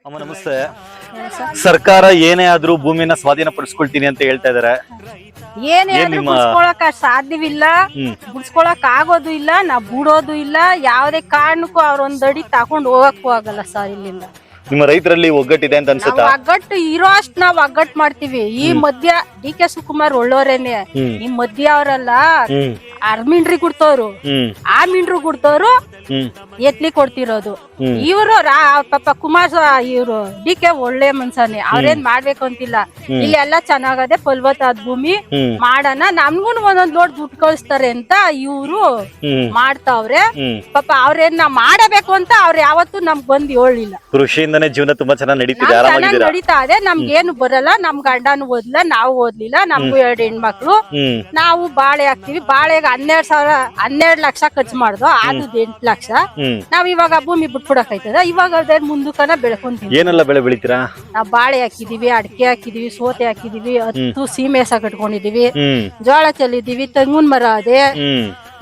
ಅಮ್ಮ ನಮಸ್ತೆ. ಸರ್ಕಾರ ಏನೇ ಆದ್ರೂ ಭೂಮಿನ ಸ್ವಾಧೀನ ಪಡಿಸ್ಕೊಳ್ತೀನಿ ಅಂತ ಹೇಳ್ತಾ ಇದಾರೆ. ಏನೇ ಬಿಡ್ಸ್ಕೊಳಕ್ ಸಾಧ್ಯವಿಲ್ಲ, ಬಿಡ್ಸ್ಕೊಳಕ್ ಆಗೋದು ಇಲ್ಲ, ನಾವ್ ಬಿಡೋದು ಇಲ್ಲ. ಯಾವ್ದೇ ಕಾರಣಕ್ಕೂ ಅವ್ರೊಂದ್ ಅಡಿ ತಗೊಂಡ್ ಹೋಗಕ್ಕೂ ಆಗಲ್ಲ ಸರ್. ಇಲ್ಲಿಂದ ನಿಮ್ಮ ರೈತರಲ್ಲಿ ಒಗ್ಗಟ್ಟಿದೆ ಅಂತ ಅನ್ಸುತ್ತಾ? ಒಗ್ಗಟ್ಟು ಇರೋ ಅಷ್ಟ್ ನಾವ್ ಒಗ್ಗಟ್ಟು ಮಾಡ್ತೀವಿ. ಈ ಮಧ್ಯ ಡಿ ಕೆ ಶಿವಕುಮಾರ್ ಒಳ್ಳೋರೇನೆ. ಈ ಮಧ್ಯ ಅವರಲ್ಲ ಅರ್ಮಿಂಡ್ರಿ ಗುಡ್ತವ್ರು, ಆ ಮಿಂಡ್ರು ಗುಡ್ತವ್ರು ಎತ್ಲಿ ಕೊಡ್ತಿರೋದು. ಇವ್ರು ಪಾಪ ಕುಮಾರ್ ಇವ್ರು ಡಿ ಕೆ ಒಳ್ಳೆ ಮನ್ಸನೆ, ಅವ್ರೇನ್ ಮಾಡ್ಬೇಕು ಅಂತಿಲ್ಲ. ಇಲ್ಲಿ ಎಲ್ಲಾ ಚೆನ್ನಾಗದೆ, ಫಲವತ್ತಾದ ಭೂಮಿ ಮಾಡೋಣ, ನಮ್ಗೂ ಒಂದೊಂದ್ ಲೋಡ್ ದುಡ್ಡು ಕಳಿಸ್ತಾರೆ ಅಂತ ಇವ್ರು ಮಾಡ್ತಾವ್ರೆ. ಪಾಪ ಅವ್ರೇನ್ ನಾವ್ ಮಾಡಬೇಕು ಅಂತ ಅವ್ರ ಯಾವತ್ತೂ ನಮ್ಗ್ ಬಂದ್ ಹೇಳಿಲ್ಲ. ಕೃಷಿಯಿಂದನೇ ಜೀವನ ತುಂಬಾ ಚೆನ್ನಾಗಿ ನಡೀತಾ ಇದೆ. ನಮ್ಗೇನು ಬರಲ್ಲ, ನಮ್ ಗಂಡನು ಓದ್ಲಿಲ್ಲ, ನಾವು ಓದ್ಲಿಲ್ಲ, ನಮ್ಗೂ 2 ಹೆಣ್ಮಕ್ಳು. ನಾವು ಬಾಳೆ ಹಾಕ್ತಿವಿ. ಬಾಳೆಗೆ 12 ಲಕ್ಷ ಖರ್ಚು ಮಾಡ್ದು, ಅದು 8 ಲಕ್ಷ. ನಾವ್ ಇವಾಗ ಭೂಮಿ ಬಿಟ್ಬಿಡಕೈತದ. ಇವಾಗ ಅದೇ ಮುಂದಕ್ಕನ ಬೆಳ್ಕೊಂತೀವಿ. ಏನೆಲ್ಲ ಬೆಳೆ ಬೆಳಿತೀರಾ? ನಾವ್ ಬಾಳೆ ಹಾಕಿದೀವಿ, ಅಡಿಕೆ ಹಾಕಿದೀವಿ, ಸೋತೆ ಹಾಕಿದೀವಿ, 10 ಸೀಮೆಸ ಕಟ್ಕೊಂಡಿದೀವಿ, ಜೋಳ ಚೆಲ್ಲಿದೀವಿ, ತೆಂಗಿನ ಮರ ಅದೇ.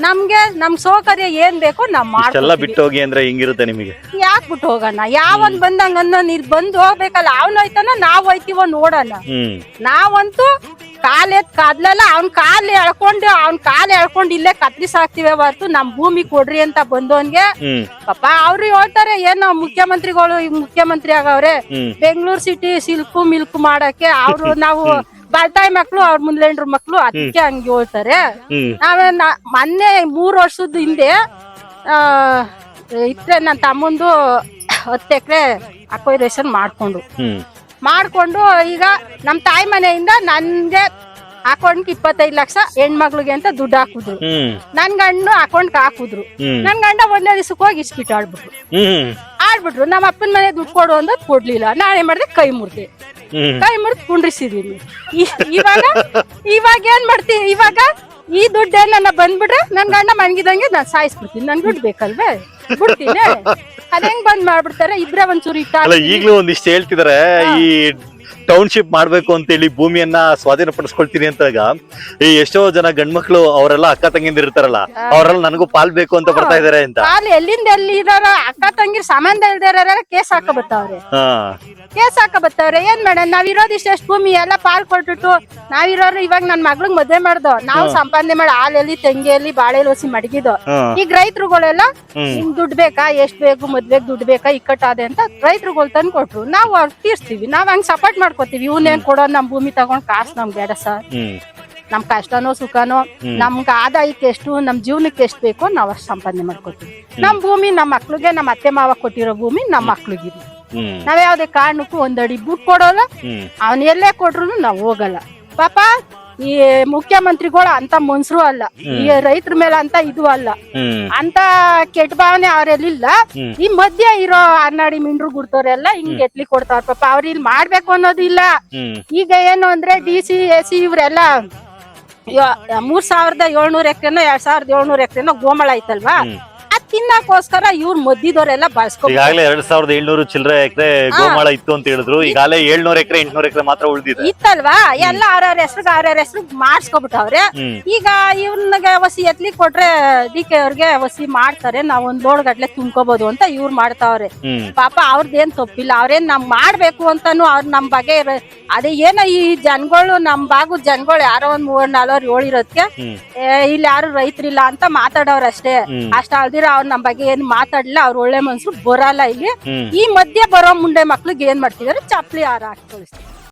ನಮ್ಗೆ ನಮ್ ಸೌಕರ್ಯ ಏನ್ ಬೇಕೋ ನಾವ್ ಎಲ್ಲ ಬಿಟ್ಟು ಹೋಗಿ ಅಂದ್ರೆ ಹಿಂಗಿರುತ್ತೆ ನಿಮಗೆ? ಯಾಕೆ ಬಿಟ್ಟು ಹೋಗೋಣ? ಯಾವನ್ ಬಂದಂಗ ನೀರ್ ಬಂದ್ ಹೋಗ್ಬೇಕಲ್ಲ. ಅವ್ನ ಹೋಯ್ತಾನ ನಾವ್ ಹೋಯ್ತಿವ ನೋಡೋಣ. ನಾವಂತೂ ಕಾದ್ಲಲ್ಲ, ಅವ್ನ್ ಕಾಲ್ ಎಳ್ಕೊಂಡು ಇಲ್ಲೇ ಕತ್ರಿಸ್ ಹಾಕ್ತಿವಿ ಹೊರ್ತು ನಮ್ ಭೂಮಿ ಕೊಡ್ರಿ ಅಂತ ಬಂದವನ್ಗೆ ಪಾಪ ಅವ್ರು ಹೇಳ್ತಾರೆ ಏನೋ ಮುಖ್ಯಮಂತ್ರಿಗಳು ಈಗ ಮುಖ್ಯಮಂತ್ರಿ ಆಗವ್ರೆ ಬೆಂಗಳೂರು ಸಿಟಿ ಸಿಲ್ಕು ಮಿಲ್ಕು ಮಾಡಕ್ಕೆ. ಅವ್ರು ನಾವು ಬಾಲ್ತಾಯಿ ಮಕ್ಳು, ಅವ್ರ ಮುಂದ್ಲೆಂಡ್ರ ಮಕ್ಳು, ಅದಕ್ಕೆ ಹಂಗೆ ಹೇಳ್ತಾರೆ. ನಾವೇ ಮೊನ್ನೆ 3 ವರ್ಷದ ಹಿಂದೆ ಇತ್ತೆ ನನ್ನ ತಮ್ಮಂದು 10 ಎಕರೆ ಅಕ್ವೈರೇಷನ್ ಮಾಡ್ಕೊಂಡು ಈಗ ನಮ್ ತಾಯಿ ಮನೆಯಿಂದ ನನ್ಗೆ ಅಕೌಂಟ್ 25 ಲಕ್ಷ ಹೆಣ್ಮಕ್ಳಿಗೆ ಅಂತ ದುಡ್ಡು ಹಾಕುದ್ರು. ನನ್ ಗಂಡು ಅಕೌಂಟ್ ಹಾಕುದ್ರು. ನನ್ ಗಂಡ ಒಂದೇ ದಿವಸಕ್ಕೆ ಹೋಗಿ ಇಸ್ಬಿಟ್ಟು ಆಡ್ಬಿಟ್ರು. ನಮ್ಮ ಅಪ್ಪನ ಮನೆ ದುಡ್ಡು ಕೊಡು ಅಂದ್ ಕೊಡ್ಲಿಲ್ಲ. ನಾಳೆ ಮಾಡಿದೆ ಕೈ ಮುರ್ದು ಕುಂಡ್ರಿಸಿದೀನಿ. ಇವಾಗ ಏನ್ ಮಾಡ್ತೀನಿ? ಇವಾಗ ಈ ದುಡ್ಡೇ ನನ್ನ ಬಂದ್ಬಿಟ್ರೆ ನನ್ ಗಂಡ ಮನ್ಗಿದಂಗೆ ನಾನ್ ಸಾಯಿಸ್ಬಿಡ್ತೀನಿ. ನನ್ ದುಡ್ಡು ಬೇಕಲ್ವೇ, ಬಿಡ್ತೀನಿ. ಅದ್ ಹೆಂಗ್ ಬಂದ್ ಮಾಡ್ಬಿಡ್ತಾರೆ? ಇಬ್ರೆ ಒಂಚೂರು ಈಗ್ಲೂ ಒಂದಿಷ್ಟು ಹೇಳ್ತಿದಾರೆ, ಈ ಟೌನ್ಶಿಪ್ ಮಾಡ್ಬೇಕು ಅಂತ ಹೇಳಿ ಭೂಮಿಯನ್ನ ಸ್ವಾಧೀನ ಪಡಿಸ್ಕೊಳ್ತೀನಿ ಅಂತಾಗ ಈ ಎಷ್ಟೋ ಜನ ಗಂಡ್ಮಕ್ಳು ಅವರೆಲ್ಲ ಅಕ್ಕ ತಂಗಿಂದಿರ್ ಇರ್ತಾರಲ್ಲ, ಅವರೆಲ್ಲ ನನಗೂ ಪಾಲ್ ಬೇಕು ಅಂತ ಬರ್ತಾ ಇದಾರೆ ಅಂತ. ಎಲ್ಲಿಂದ ಎಲ್ಲಿ ಇದಾರ ಅಕ್ಕ ತಂಗಿರ್ ಸಂಬಂಧ ಇಲ್ದಾರ ಕೇಸ್ ಹಾಕ ಬತ್ತವ್ರೆ. ಏನ್ ಮಾಡ? ನಾವ್ ಇರೋದಿಷ್ಟ ಎಷ್ಟು ಭೂಮಿ ಎಲ್ಲ ಪಾಲ್ ಕೊಟ್ಬಿಟ್ಟು ನಾವಿರೋರು ಇವಾಗ ನನ್ ಮಗ್ಳಿಗ್ ಮದ್ವೆ ಮಾಡ್ದೋ, ನಾವು ಸಂಪಾದನೆ ಮಾಡಿ ಹಾಲಲ್ಲಿ ತೆಂಗಿಯಲ್ಲಿ ಬಾಳೆಲಿ ಹೊಸಿ ಮಡಗಿದೋ. ಈಗ ರೈತರುಗಳೆಲ್ಲ ನಿಮ್ ದುಡ್ಡು ಬೇಕಾ, ಎಷ್ಟ್ ಬೇಕು, ಮದ್ವೆಗ್ ದುಡ್ಡು ಬೇಕಾ, ಇಕ್ಕಟ್ಟಾದೆ ಅಂತ ರೈತರುಗಳು ತಂದು ಕೊಟ್ರು. ನಾವು ಅವ್ರಿಗೆ ತೀರ್ಸ್ತೀವಿ, ನಾವ್ ಹಂಗ್ ಸಪೋರ್ಟ್ ಮಾಡ್ಕೋತೀವಿ. ಇವನೇನ್ ಕೊಡೋದ್ ನಮ್ ಭೂಮಿ ತಗೊಂಡ್ ಕಾಸು ನಮ್ಗೆ ಬೇಡ ಸರ್. ನಮ್ ಕಷ್ಟನೋ ಸುಖನೋ ನಮ್ಗೆ ಆದಾಯಕ್ಕೆ ಎಷ್ಟು, ನಮ್ ಜೀವನಕ್ಕೆ ಎಷ್ಟು ಬೇಕೋ ನಾವ್ ಅಷ್ಟು ಸಂಪಾದನೆ ಮಾಡ್ಕೋತೀವಿ. ನಮ್ ಭೂಮಿ ನಮ್ ಮಕ್ಳಿಗೆ, ನಮ್ ಅತ್ತೆ ಮಾವ ಕೊಟ್ಟಿರೋ ಭೂಮಿ ನಮ್ ಮಕ್ಳಿಗಿರಿ. ನಾವ್ ಯಾವ್ದೇ ಕಾರಣಕ್ಕೂ ಒಂದಡಿ ಬಿಟ್ಟು ಕೊಡೋಲ್ಲ. ಅವನ್ ಎಲ್ಲೇ ಕೊಟ್ರು ನಾವ್ ಹೋಗಲ್ಲ. ಪಾಪ ಈ ಮುಖ್ಯಮಂತ್ರಿಗಳು ಅಂತ ಮನ್ಸರು ಅಲ್ಲ, ಈ ರೈತರ ಮೇಲೆ ಅಂತ ಇದು ಅಲ್ಲ, ಅಂತ ಕೆಟ್ಟ ಭಾವನೆ ಅವ್ರೆಲ್ಲಿಲ್ಲ. ಈ ಮಧ್ಯ ಇರೋ ಅನ್ನಾಡಿ ಮಿಂಡ್ರು ಗುಡ್ತವ್ರೆಲ್ಲ ಹಿಂಗ್ ಎತ್ಲಿ ಕೊಡ್ತಾವ್ರ. ಪಾಪ ಅವ್ರ ಇಲ್ಲಿ ಮಾಡ್ಬೇಕು ಅನ್ನೋದು ಇಲ್ಲ. ಈಗ ಏನು ಅಂದ್ರೆ DC AC ಇವ್ರೆಲ್ಲ 3700 ಎಕರೆನೋ 2700 ಎಕರೆನೋ ಗೋಮಳ ಐತಲ್ವಾ, ತಿನ್ನಕೋಸ್ಕರ ಇವ್ರ ಮದ್ದಿದವರೆಲ್ಲ ಬಳಸ್ಕೊ. ಈಗಾಗಲೇ 2700 ಚಿಲ್ಲರೆ ಎಕರೆ ಗೋಮಾಳ ಇತ್ತು ಅಂತ ಹೇಳಿದ್ರು. ಈಗಾಗಲೇ 700 ಎಕರೆ 800 ಎಕರೆ ಮಾತ್ರ ಉಳಿದಿದೆ ಇತ್ತಲ್ವಾ. ಎಲ್ಲ ಅವ್ರವ್ರ ಹೆಸರು ಮಾಡಿಸ್ಕೊಬಿಟ್ಟವ್ರೆ. ಈಗ ಇವ್ರನ್ಗೆ ವಸಿ ಎತ್ಲಿ ಕೊಟ್ರೆ DK ಅವ್ರಿಗೆ ವಸಿ ಮಾಡ್ತಾರೆ, ನಾವ್ ಒಂದ್ ಲೋಡ್ ಗಟ್ಲೆ ತುಂಬ್ಕೋಬಹುದು ಅಂತ ಇವ್ರು ಮಾಡ್ತಾವ್ರೆ. ಪಾಪ ಅವ್ರದ್ದೇನ್ ತಪ್ಪಿಲ್ಲ. ಅವ್ರೇನ್ ನಮ್ ಮಾಡ್ಬೇಕು ಅಂತಾನು ಅವ್ರ ನಮ್ ಬಗ್ಗೆ ಅದೇ ಏನೋ ಈ ಜನಗಳು ನಮ್ ಭಾಗದ ಜನಗಳು ಯಾರೋ ಒಂದ್ 3-4 ಹೇಳಿರೋದಕ್ಕೆ ಇಲ್ಲಿ ಯಾರು ರೈತರಿಲ್ಲ ಅಂತ ಮಾತಾಡೋರಷ್ಟೇ. ಅಷ್ಟ ಅಲ್ದಿರ ಅವ್ರ ನಮ್ ಬಗ್ಗೆ ಏನ್ ಮಾತಾಡ್ಲಿಲ್ಲ. ಅವ್ರ ಒಳ್ಳೆ ಮನ್ಸರು ಬರಲ್ಲ ಇಲ್ಲಿ. ಈ ಮಧ್ಯೆ ಬರೋ ಮುಂಡೆ ಮಕ್ಳಿಗೆ ಏನ್ ಮಾಡ್ತಿದಾರೆ, ಚಪ್ಲಿ ಹಾರ ಹಾಕಿ ಕಳಿಸ್ತಾರೆ.